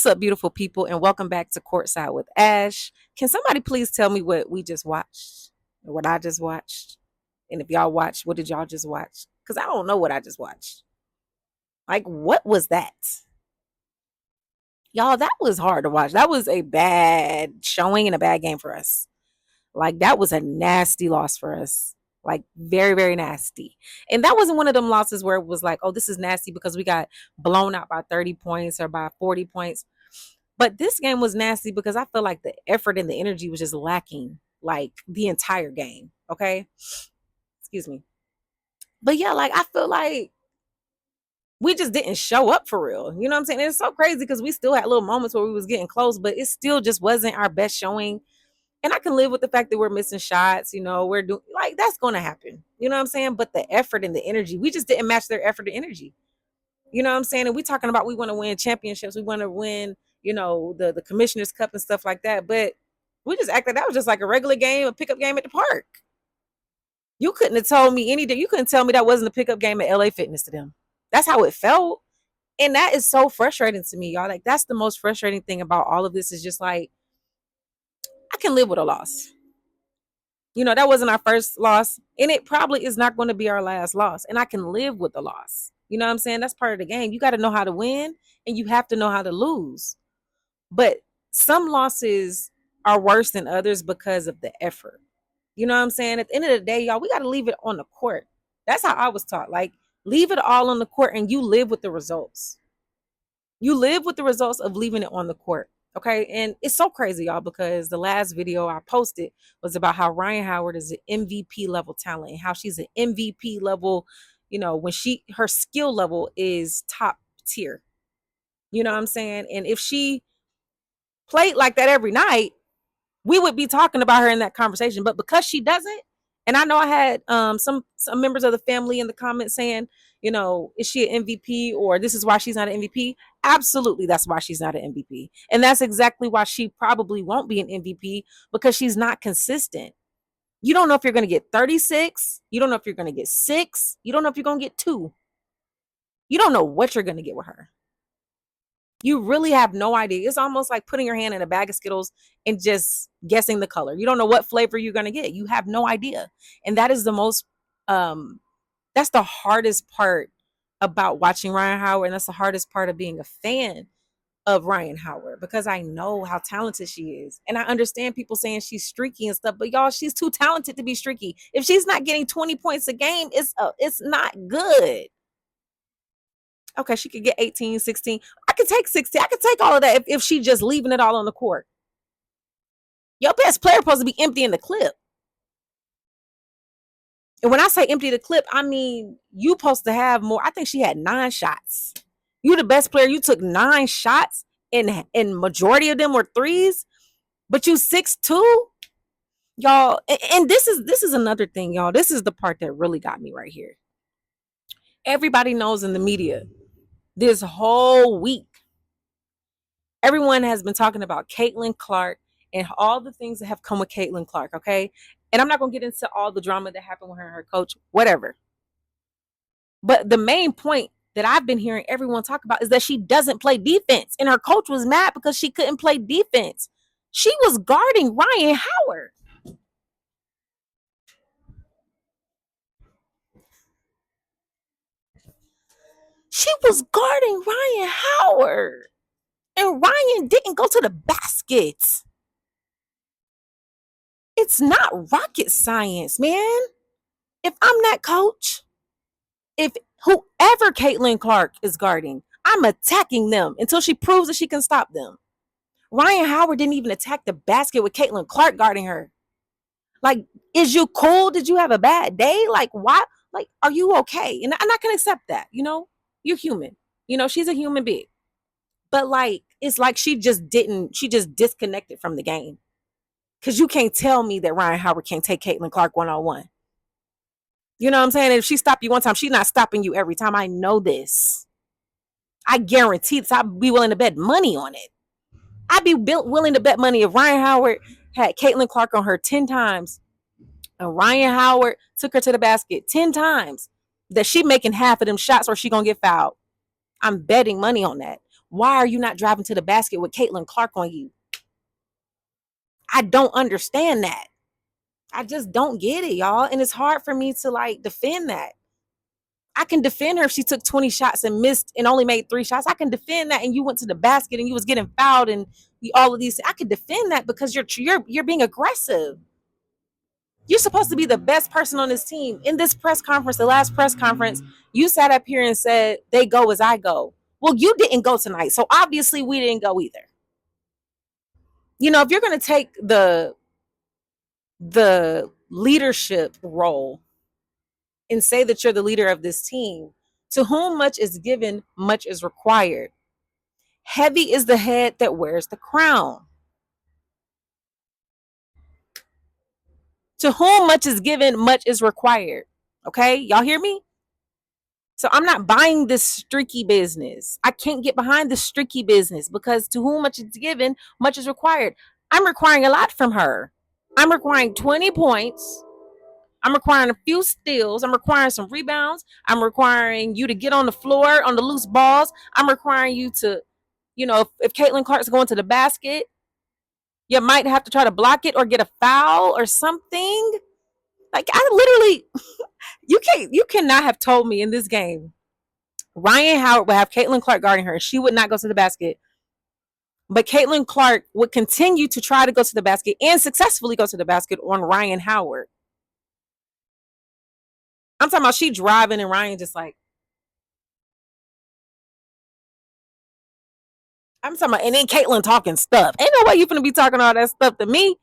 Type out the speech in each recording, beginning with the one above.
What's up, beautiful people, and welcome back to Courtside with Ash. Can somebody please tell me what we just watched, or what I just watched? And if y'all watched, what did y'all just watch? Because I don't know what I just watched. Like, what was that? Y'all, that was hard to watch. That was a bad showing and a bad game for us. Like, that was a nasty loss for us. Like, very, very nasty. And that wasn't one of them losses where it was like, oh, this is nasty because we got blown out by 30 points or by 40 points. But this game was nasty because I feel like the effort and the energy was just lacking like the entire game. Okay. Excuse me. But yeah, like I feel like we just didn't show up for real. You know what I'm saying? And it's so crazy because we still had little moments where we was getting close, but it still just wasn't our best showing. And I can live with the fact that we're missing shots, we're doing like that's gonna happen. You know what I'm saying? But the effort and the energy, we just didn't match their effort and energy. You know what I'm saying? And we talking about we want to win championships, we want to win, the commissioner's cup and stuff like that. But we just act like that was just like a regular game, a pickup game at the park. You couldn't have told me anything. You couldn't tell me that wasn't a pickup game at LA Fitness to them. That's how it felt. And that is so frustrating to me, y'all. Like that's the most frustrating thing about all of this is just like I can live with a loss. That wasn't our first loss, and it probably is not going to be our last loss. And I can live with the loss. You know what I'm saying? That's part of the game. You got to know how to win and you have to know how to lose. But some losses are worse than others because of the effort. You know what I'm saying? At the end of the day, y'all, we got to leave it on the court. That's how I was taught. Like, leave it all on the court and you live with the results. You live with the results of leaving it on the court. Okay. And it's so crazy, y'all, because the last video I posted was about how Rhyne Howard is an MVP level talent and how she's an MVP level, when her skill level is top tier. You know what I'm saying? And if she played like that every night, we would be talking about her in that conversation. But because she doesn't, and I know I had some members of the family in the comments saying, is she an MVP or this is why she's not an MVP? Absolutely, that's why she's not an MVP. And that's exactly why she probably won't be an MVP because she's not consistent. You don't know if you're going to get 36. You don't know if you're going to get 6. You don't know if you're going to get 2. You don't know what you're going to get with her. You really have no idea. It's almost like putting your hand in a bag of Skittles and just guessing the color. You don't know what flavor you're going to get. You have no idea. And that is that's the hardest part about watching Rhyne Howard. And that's the hardest part of being a fan of Rhyne Howard because I know how talented she is. And I understand people saying she's streaky and stuff, but y'all, she's too talented to be streaky. If she's not getting 20 points a game, it's not good. Okay, she could get 18, 16. I could take 16. I could take all of that if she's just leaving it all on the court. Your best player supposed to be emptying the clip. And when I say empty the clip, I mean you supposed to have more. I think she had 9 shots. You the best player. You took 9 shots, and majority of them were threes. But you 6'2", y'all. And this is another thing, y'all. This is the part that really got me right here. Everybody knows in the media this whole week, everyone has been talking about Caitlin Clark and all the things that have come with Caitlin Clark, okay? And I'm not going to get into all the drama that happened with her and her coach, whatever. But the main point that I've been hearing everyone talk about is that she doesn't play defense. And her coach was mad because she couldn't play defense. She was guarding Rhyne Howard. She was guarding Rhyne Howard. And Ryan didn't go to the basket. It's not rocket science, man. If I'm that coach, if whoever Caitlin Clark is guarding, I'm attacking them until she proves that she can stop them. Rhyne Howard didn't even attack the basket with Caitlin Clark guarding her. Like, is you cool? Did you have a bad day? Like, why? Like, are you okay? And I can accept that, You're human. She's a human being. But like, it's like she just disconnected from the game. Because you can't tell me that Rhyne Howard can't take Caitlin Clark one-on-one. You know what I'm saying? If she stopped you one time, she's not stopping you every time. I know this. I guarantee this. I'd be willing to bet money on it. I'd be willing to bet money if Rhyne Howard had Caitlin Clark on her 10 times and Rhyne Howard took her to the basket 10 times that she making half of them shots or she going to get fouled. I'm betting money on that. Why are you not driving to the basket with Caitlin Clark on you? I don't understand that. I just don't get it, y'all. And it's hard for me to like defend that. I can defend her if she took 20 shots and missed and only made 3 shots. I can defend that. And you went to the basket and you was getting fouled and all of these. I can defend that because you're being aggressive. You're supposed to be the best person on this team. In this press conference, the last press conference, you sat up here and said, they go as I go. Well, you didn't go tonight. So obviously we didn't go either. If you're going to take the leadership role and say that you're the leader of this team, to whom much is given, much is required. Heavy is the head that wears the crown. To whom much is given, much is required. Okay, y'all hear me? So I'm not buying this streaky business. I can't get behind the streaky business because to whom much is given, much is required. I'm requiring a lot from her. I'm requiring 20 points. I'm requiring a few steals. I'm requiring some rebounds. I'm requiring you to get on the floor on the loose balls. I'm requiring you to, if Caitlin Clark's going to the basket, you might have to try to block it or get a foul or something. Like I literally, you cannot have told me in this game, Rhyne Howard would have Caitlin Clark guarding her. She would not go to the basket. But Caitlin Clark would continue to try to go to the basket and successfully go to the basket on Rhyne Howard. I'm talking about she driving and Ryan just like, I'm talking about, and then Caitlin talking stuff. Ain't no way you finna be talking all that stuff to me.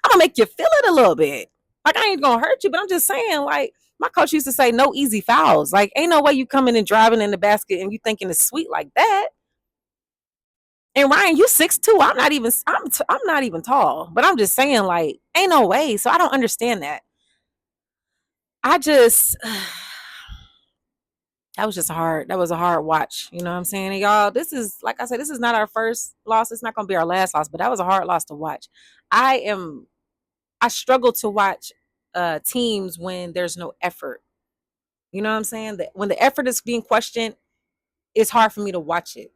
I'm gonna make you feel it a little bit. Like I ain't gonna hurt you, but I'm just saying, like, my coach used to say, no easy fouls. Like, ain't no way you coming and driving in the basket and you thinking it's sweet like that. And Ryan, you 6'2". I'm not even tall. But I'm just saying, like, ain't no way. So I don't understand that. I just that was just hard. That was a hard watch. You know what I'm saying? And y'all, this is, like I said, this is not our first loss. It's not gonna be our last loss, but that was a hard loss to watch. I struggle to watch teams when there's no effort. You know what I'm saying? That when the effort is being questioned, it's hard for me to watch it.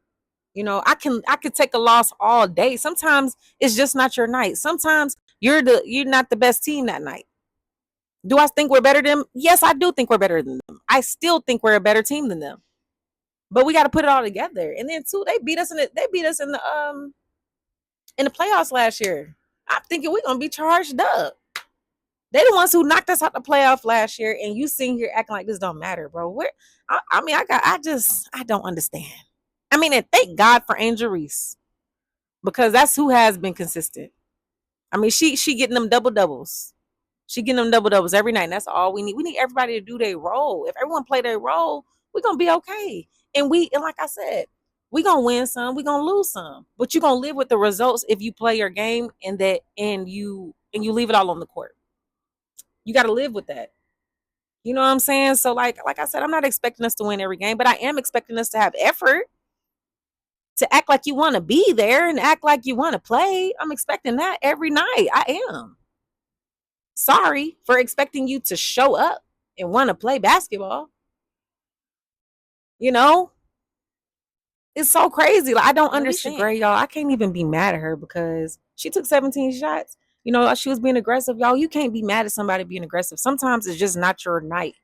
I could take a loss all day. Sometimes it's just not your night. Sometimes you're not the best team that night. Do I think we're better than them? Yes, I do think we're better than them. I still think we're a better team than them. But we got to put it all together. And then too, they beat us in the playoffs last year. I'm thinking we're gonna be charged up. They the ones who knocked us out the playoff last year, and you sitting here acting like this don't matter, bro. I don't understand. I mean, and thank God for Angel Reese because that's who has been consistent. I mean, she getting them double doubles. She getting them double doubles every night. And that's all we need. We need everybody to do their role. If everyone play their role, we're gonna be okay. And like I said, we gonna win some, we gonna lose some. But you're gonna live with the results if you play your game and you leave it all on the court. You gotta live with that. You know what I'm saying? So like I said, I'm not expecting us to win every game, but I am expecting us to have effort, to act like you want to be there and act like you want to play. I'm expecting that every night. I am. Sorry for expecting you to show up and want to play basketball. You know, it's so crazy. Like I don't understand. Great, y'all. I can't even be mad at her because she took 17 shots. She was being aggressive. Y'all, you can't be mad at somebody being aggressive. Sometimes it's just not your night.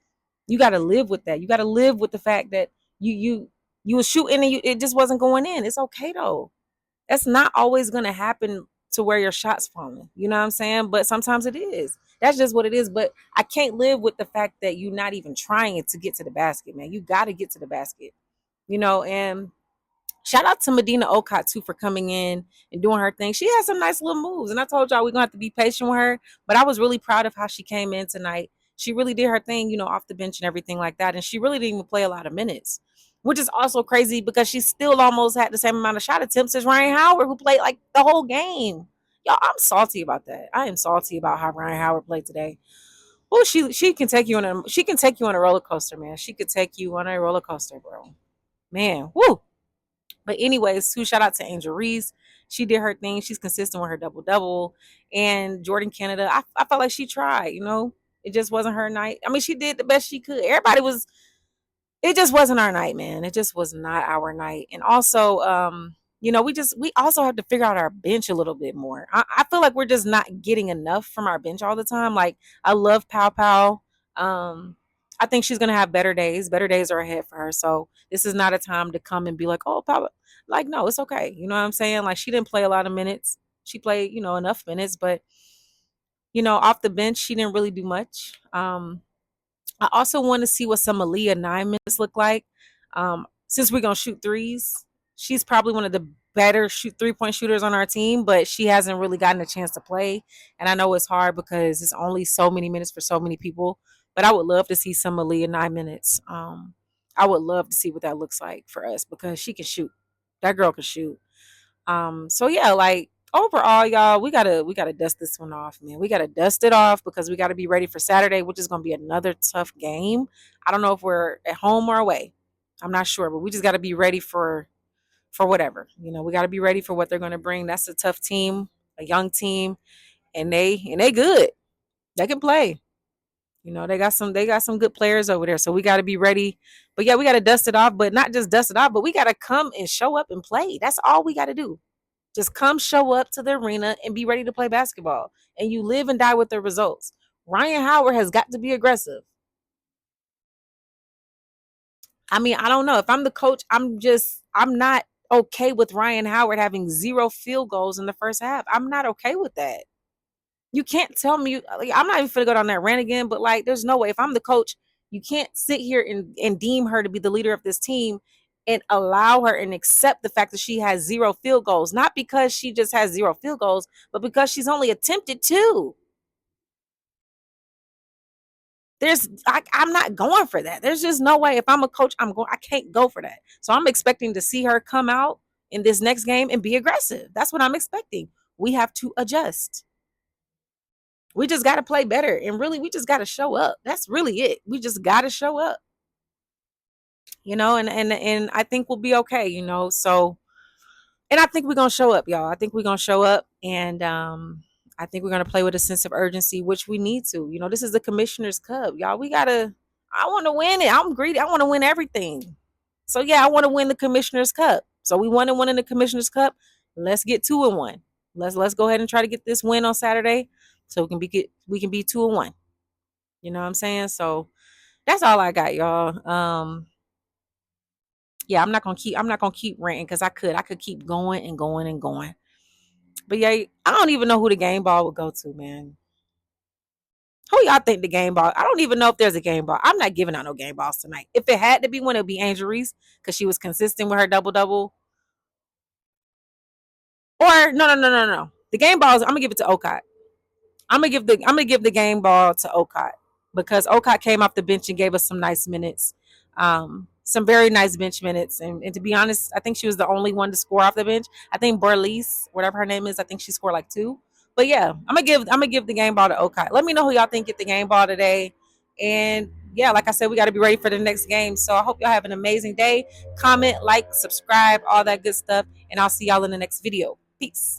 You got to live with that. You got to live with the fact that you was shooting and it just wasn't going in. It's okay though. That's not always going to happen to where your shot's falling. You know what I'm saying? But sometimes it is. That's just what it is. But I can't live with the fact that you're not even trying to get to the basket, man. You got to get to the basket. And shout out to Medina Okot too for coming in and doing her thing. She has some nice little moves. And I told y'all we're going to have to be patient with her. But I was really proud of how she came in tonight. She really did her thing, off the bench and everything like that. And she really didn't even play a lot of minutes, which is also crazy because she still almost had the same amount of shot attempts as Rhyne Howard, who played like the whole game. Y'all, I'm salty about that. I am salty about how Rhyne Howard played today. Oh, she can take you on a roller coaster, man. She could take you on a roller coaster, bro. Man, woo. But anyways, shout out to Angel Reese. She did her thing. She's consistent with her double-double. And Jordan Canada, I felt like she tried, It just wasn't her night. I mean, she did the best she could. Everybody was it just wasn't our night, man. It just was not our night. And also, we also have to figure out our bench a little bit more. I feel like we're just not getting enough from our bench all the time. Like I love Pow Pow. I think she's gonna have better days. Better days are ahead for her. So this is not a time to come and be like, oh, Pow. Like, no, it's okay. You know what I'm saying? Like she didn't play a lot of minutes. She played, enough minutes, but off the bench, she didn't really do much. I also want to see what some Aaliyah 9 minutes look like. Since we're gonna shoot threes, she's probably one of the better 3-point shooters on our team, but she hasn't really gotten a chance to play. And I know it's hard because it's only so many minutes for so many people. But I would love to see some Aaliyah 9 minutes. I would love to see what that looks like for us because she can shoot. That girl can shoot. So yeah, like overall, y'all, we gotta dust this one off, man. We gotta dust it off because we gotta be ready for Saturday, which is gonna be another tough game. I don't know if we're at home or away. I'm not sure, but we just gotta be ready for whatever. We gotta be ready for what they're gonna bring. That's a tough team, a young team, and they good. They can play. They got some good players over there. So we gotta be ready. But yeah, we gotta dust it off, but not just dust it off, but we gotta come and show up and play. That's all we gotta do. Just come show up to the arena and be ready to play basketball. And you live and die with the results. Rhyne Howard has got to be aggressive. I mean, I don't know. If I'm the coach, I'm not okay with Rhyne Howard having 0 field goals in the first half. I'm not okay with that. You can't tell me, like, I'm not even gonna go down that rant again, but like there's no way. If I'm the coach, you can't sit here and deem her to be the leader of this team and allow her and accept the fact that she has 0 field goals. Not because she just has 0 field goals, but because she's only attempted two. I'm not going for that. There's just no way. If I'm a coach, I can't go for that. So I'm expecting to see her come out in this next game and be aggressive. That's what I'm expecting. We have to adjust. We just got to play better. And really, we just got to show up. That's really it. We just got to show up, and I think we'll be okay, So, and I think we're going to show up, y'all. I think we're going to show up. And I think we're going to play with a sense of urgency, which we need to. This is the Commissioner's Cup, y'all. I want to win it. I'm greedy. I want to win everything. So, yeah, I want to win the Commissioner's Cup. So, we want to win in the Commissioner's Cup. Let's get 2-1. Let's go ahead and try to get this win on Saturday so we can be 2-1. You know what I'm saying? So that's all I got, y'all. Yeah, I'm not gonna keep ranting because I could keep going and going and going. But yeah, I don't even know who the game ball would go to, man. Who y'all think the game ball? I don't even know if there's a game ball. I'm not giving out no game balls tonight. If it had to be one, it would be Angel Reese because she was consistent with her double double. Or no. The game balls, I'm gonna give it to Okai. I'm gonna give the game ball to Okot because Okot came off the bench and gave us some nice minutes, some very nice bench minutes. And to be honest, I think she was the only one to score off the bench. I think Borlise, whatever her name is, I think she scored like two. But yeah, I'm gonna give the game ball to Okot. Let me know who y'all think get the game ball today. And yeah, like I said, we got to be ready for the next game. So I hope y'all have an amazing day. Comment, like, subscribe, all that good stuff, and I'll see y'all in the next video. Peace.